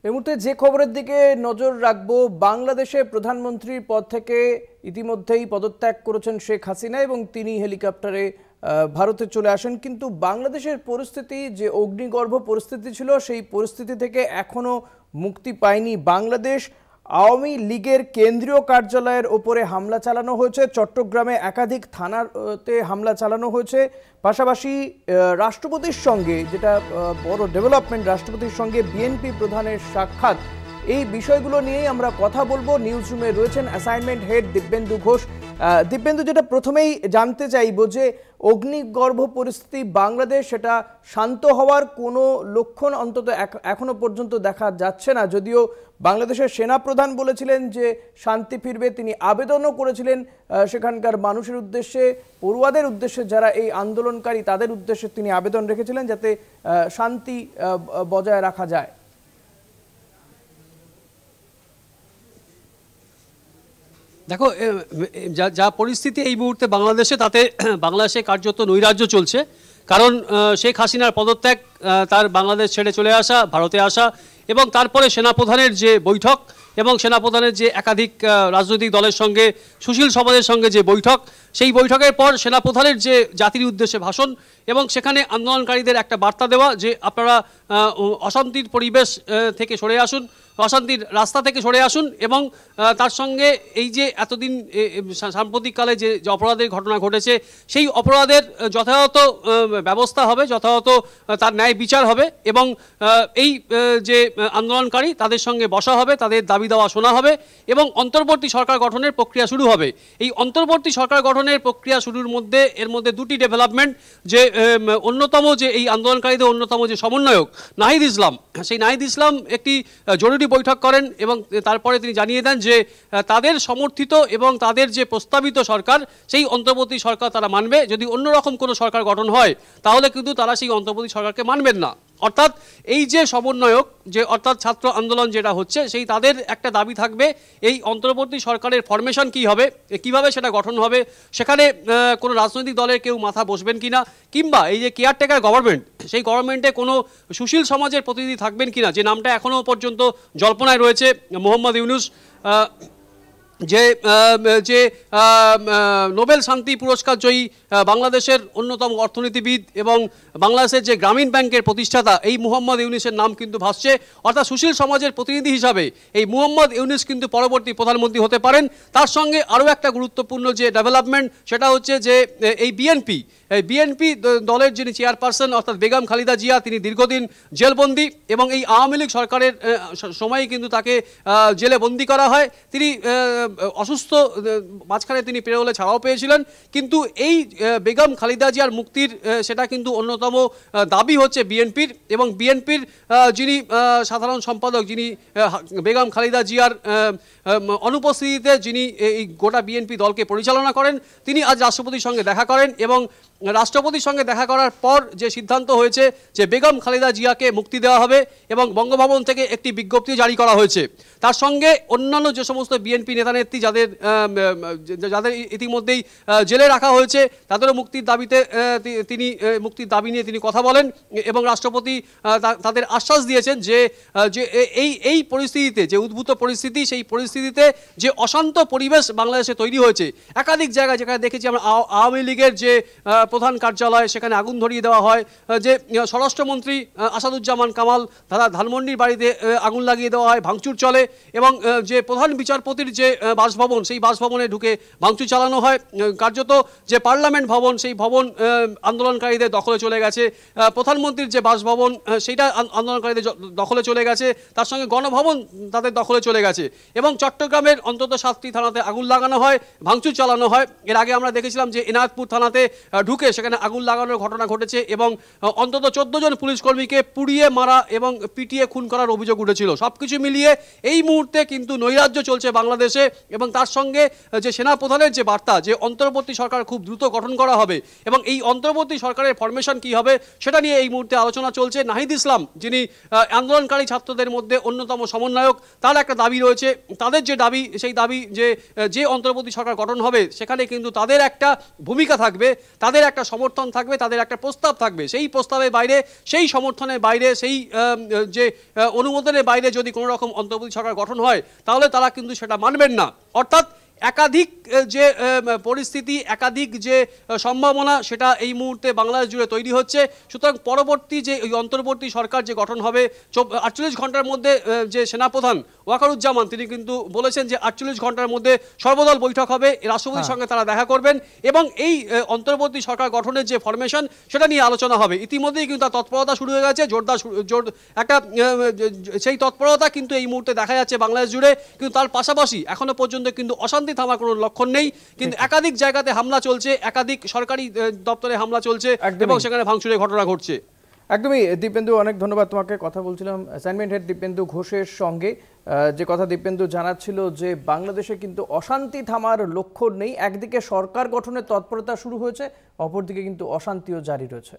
এই মুহূর্তে যে খবরের দিকে নজর রাখবো, বাংলাদেশের প্রধানমন্ত্রীর পদ থেকে ইতিমধ্যেই পদত্যাগ করেছেন শেখ হাসিনা এবং তিনি হেলিকপ্টারে ভারতে চলে আসেন। কিন্তু বাংলাদেশের পরিস্থিতি যে অগ্নিগর্ভ পরিস্থিতি ছিল, সেই পরিস্থিতি থেকে এখনো মুক্তি পায়নি বাংলাদেশ। আওয়ামী লীগের কেন্দ্রীয় কার্যালয়ের ওপরে হামলা চালানো হয়েছে, চট্টগ্রামে একাধিক থানাতে হামলা চালানো হয়েছে। পাশাপাশি রাষ্ট্রপতির সঙ্গে, যেটা বড় ডেভেলপমেন্ট, রাষ্ট্রপতির সঙ্গে বিএনপি প্রধানের সাক্ষাৎ, এই বিষয়গুলো নিয়েই আমরা কথা বলবো। নিউজ রুমে রয়েছেন অ্যাসাইনমেন্ট হেড দিব্যেন্দু ঘোষ। দিব্যেন্দু, যেটা প্রথমেই জানতে চাইব যে অগ্নিগর্ভ পরিস্থিতি বাংলাদেশ, সেটা শান্ত হওয়ার কোনো লক্ষণ অন্তত এখনো পর্যন্ত দেখা যাচ্ছে না। যদিও বাংলাদেশের সেনাপ্রধান বলেছিলেন যে শান্তি ফিরবে, তিনি আবেদনও করেছিলেন সেখানকার মানুষের উদ্দেশ্যে, পড়ুয়াদের উদ্দেশ্যে, যারা এই আন্দোলনকারী তাদের উদ্দেশ্যে তিনি আবেদন রেখেছিলেন যাতে শান্তি বজায় রাখা যায়। দেখো, যা পরিস্থিতি এই মুহূর্তে বাংলাদেশে, তাতে বাংলাদেশে কার্যত নৈরাজ্য চলছে। কারণ শেখ হাসিনার পদত্যাগ, তার বাংলাদেশ ছেড়ে চলে আসা, ভারতে আসা, এবং তারপরে সেনাপ্রধানের যে বৈঠক এবং সেনাপ্রধানের যে একাধিক রাজনৈতিক দলের সঙ্গে, সুশীল সমাজের সঙ্গে যে বৈঠক, সেই বৈঠকের পর সেনাপ্রধানের যে জাতির উদ্দেশ্যে ভাষণ এবং সেখানে আন্দোলনকারীদের একটা বার্তা দেওয়া যে আপনারা অশান্তির পরিবেশ থেকে সরে আসুন, অশান্তির রাস্তা থেকে সরে আসুন, এবং তার সঙ্গে এই যে এতদিন সাম্প্রতিককালে যে অপরাধের ঘটনা ঘটেছে, সেই অপরাধের যথাযথ ব্যবস্থা হবে, যথাযথ তার ন্যায় বিচার হবে, এবং এই যে আন্দোলনকারী তাদের সঙ্গে বসা হবে, তাদের দাবি দেওয়া শোনা হবে, এবং অন্তর্বর্তী সরকার গঠনের প্রক্রিয়া শুরু হবে। এই অন্তর্বর্তী সরকার গঠনের প্রক্রিয়া শুরুর মধ্যে এর মধ্যে দুটি ডেভেলপমেন্ট, যে অন্যতম যে এই আন্দোলনকারীদের অন্যতম যে সমন্বয়ক নাহিদ ইসলাম, সেই নাহিদ ইসলাম একটি জরুরি বৈঠক করেন এবং তারপরে তিনি জানিয়ে দেন যে তাদের সমর্থিত এবং তাদের যে প্রস্তাবিত সরকার, সেই অন্তর্বর্তী সরকার তারা মানবে। যদি অন্যরকম কোনো সরকার গঠন হয় তাহলে কিন্তু তারা সেই অন্তর্বর্তী সরকারকে মানবেন না। অর্থাৎ এই যে সমন্বয়ক, যে অর্থাৎ ছাত্র আন্দোলন যেটা হচ্ছে, সেই তাদের একটা দাবি থাকবে এই অন্তর্বর্তী সরকারের ফরমেশন কী হবে, কিভাবে সেটা গঠন হবে, সেখানে কোনো রাজনৈতিক দলের কেউ মাথা বসবেন কিনা, কিংবা এই যে কেয়ারটেকার গভর্নমেন্ট, সেই গভর্নমেন্টে কোনো সুশীল সমাজের প্রতিনিধি থাকবেন কিনা, যে নামটা এখনও পর্যন্ত জল্পনায় রয়েছে। মোহাম্মদ ইউনূস, যে যে নোবেল শান্তি পুরস্কার জয়ী বাংলাদেশের অন্যতম অর্থনীতিবিদ এবং বাংলাদেশের যে গ্রামীণ ব্যাংকের প্রতিষ্ঠাতা, এই মোহাম্মদ ইউনূসের নাম কিন্তু ভাসছে। অর্থাৎ সুশীল সমাজের প্রতিনিধি হিসাবে এই মোহাম্মদ ইউনূস কিন্তু পরবর্তী প্রধানমন্ত্রী হতে পারেন। তার সঙ্গে আরও একটা গুরুত্বপূর্ণ যে ডেভেলপমেন্ট, সেটা হচ্ছে যে এই বিএনপি দলের যিনি চেয়ারপারসন, অর্থাৎ বেগম খালেদা জিয়া, তিনি দীর্ঘদিন জেলবন্দি, এবং এই আওয়ামী লীগ সরকারের সময়ে কিন্তু তাকে জেলে বন্দি করা হয়। তিনি অসুস্থ, মাঝখানে তিনি পেরোলে ছাড়াও পেয়েছিলেন। কিন্তু এই বেগম খালেদা জিয়ার মুক্তির সেটা কিন্তু অন্যতম দাবি হচ্ছে বিএনপির, এবং বিএনপির যিনি সাধারণ সম্পাদক, যিনি বেগম খালেদা জিয়ার অনুপস্থিতিতে যিনি এই গোটা বিএনপি দলকে পরিচালনা করেন, তিনি আজ রাষ্ট্রপতির সঙ্গে দেখা করেন, এবং রাষ্ট্রপতির সঙ্গে দেখা করার পর যে সিদ্ধান্ত হয়েছে যে বেগম খালেদা জিয়াকে মুক্তি দেওয়া হবে, এবং বঙ্গভবন থেকে একটি বিজ্ঞপ্তি জারি করা হয়েছে। তার সঙ্গে অন্যান্য যে সমস্ত বিএনপি নেতানেত্রী যাদের ইতিমধ্যেই জেলে রাখা হয়েছে, তাদেরও মুক্তির দাবিতে মুক্তির দাবি নিয়ে তিনি কথা বলেন, এবং রাষ্ট্রপতি তাদের আশ্বাস দিয়েছেন যে এই পরিস্থিতিতে, যে উদ্ভূত পরিস্থিতি, সেই পরিস্থিতিতে যে অশান্ত পরিবেশ বাংলাদেশে তৈরি হয়েছে, একাধিক জায়গায় যেখানে দেখেছি আমরা আওয়ামী লীগের যে প্রধান কার্যালয়, সেখানে আগুন ধরিয়ে দেওয়া হয়, যে স্বরাষ্ট্রমন্ত্রী আসাদুজ্জামান কামাল, তারা ধানমন্ডির বাড়িতে আগুন লাগিয়ে দেওয়া হয়, ভাঙচুর চলে, এবং যে প্রধান বিচারপতির যে বাসভবন, সেই বাসভবনে ঢুকে ভাঙচুর চালানো হয়। কার্যত যে পার্লামেন্ট ভবন, সেই ভবন আন্দোলনকারীদের দখলে চলে গেছে। প্রধানমন্ত্রীর যে বাসভবন, সেইটা আন্দোলনকারীদের দখলে চলে গেছে। তার সঙ্গে গণভবন তাদের দখলে চলে গেছে, এবং চট্টগ্রামের অন্তত 7টি থানাতে আগুন লাগানো হয়, ভাঙচুর চালানো হয়। এর আগে আমরা দেখেছিলাম যে এনায়তপুর থানাতে ঢুকে সেখানে আগুন লাগানোর ঘটনা ঘটেছে, এবং অন্তত 14 জন পুলিশ কর্মীকে পুড়িয়ে মারা এবং পিটিয়ে খুন করার অভিযোগ উঠেছিল। সবকিছু মিলিয়ে এই মুহূর্তে কিন্তু নৈরাজ্য চলছে বাংলাদেশে, এবং তার সঙ্গে যে সেনাপ্রধানের যে বার্তা, যে অন্তর্বর্তী সরকার খুব দ্রুত গঠন করা হবে, এবং এই অন্তর্বর্তী সরকারের ফরমেশন কি হবে, সেটা নিয়ে এই মুহূর্তে আলোচনা চলছে। নাহিদ ইসলাম, যিনি আন্দোলনকারী ছাত্রদের মধ্যে অন্যতম সমন্বয়ক, তার একটা দাবি রয়েছে। তাদের যে দাবি, সেই দাবি যে অন্তর্বর্তী সরকার গঠন হবে, সেখানে কিন্তু তাদের একটা ভূমিকা থাকবে, তাদের একটা সমর্থন থাকবে, তাদের একটা প্রস্তাব থাকবে, সেই প্রস্তাবের বাইরে, সেই সমর্থনের বাইরে, সেই যে অনুমোদনের বাইরে যদি কোনো রকম অন্তর্বর্তী সরকার গঠন হয় তাহলে তারা কিন্তু সেটা মানবেন না। অর্থাৎ একাধিক যে পরিস্থিতি, একাধিক যে সম্ভাবনা, সেটা এই মুহূর্তে বাংলাদেশ জুড়ে তৈরি হচ্ছে। সুতরাং পরবর্তী যে ওই অন্তর্বর্তী সরকার যে গঠন হবে 48 ঘন্টার মধ্যে, যে সেনাপ্রধান ওয়াকারুজ্জামান তিনি কিন্তু বলেছেন যে 48 ঘন্টার মধ্যে সর্বদল বৈঠক হবে, রাষ্ট্রপতির সঙ্গে তারা দেখা করবেন এবং এই অন্তর্বর্তী সরকার গঠনের যে ফরমেশন সেটা নিয়ে আলোচনা হবে। ইতিমধ্যেই কিন্তু তার তৎপরতা শুরু হয়ে গেছে, জোর একটা সেই তৎপরতা কিন্তু এই মুহূর্তে দেখা যাচ্ছে বাংলাদেশ জুড়ে। কিন্তু তার পাশাপাশি এখনো পর্যন্ত কিন্তু অশান্তি থামার কোনো লক্ষণ নেই, কিন্তু একাধিক জায়গাতে হামলা চলছে, একাধিক সরকারি দপ্তরে হামলা চলছে এবং সেখানে ভাঙচুরের ঘটনা ঘটছে। একদমই দীপেন্দু, অনেক ধন্যবাদ তোমাকে। কথা বলছিলাম অ্যাসাইনমেন্ট হেড দীপেন্দু ঘোষের সঙ্গে। যে কথা দীপেন্দু জানাচ্ছিল যে বাংলাদেশে কিন্তু অশান্তি থামার লক্ষণ নেই, একদিকে সরকার গঠনের তৎপরতা শুরু হয়েছে, অপরদিকে কিন্তু অশান্তিও জারি রয়েছে।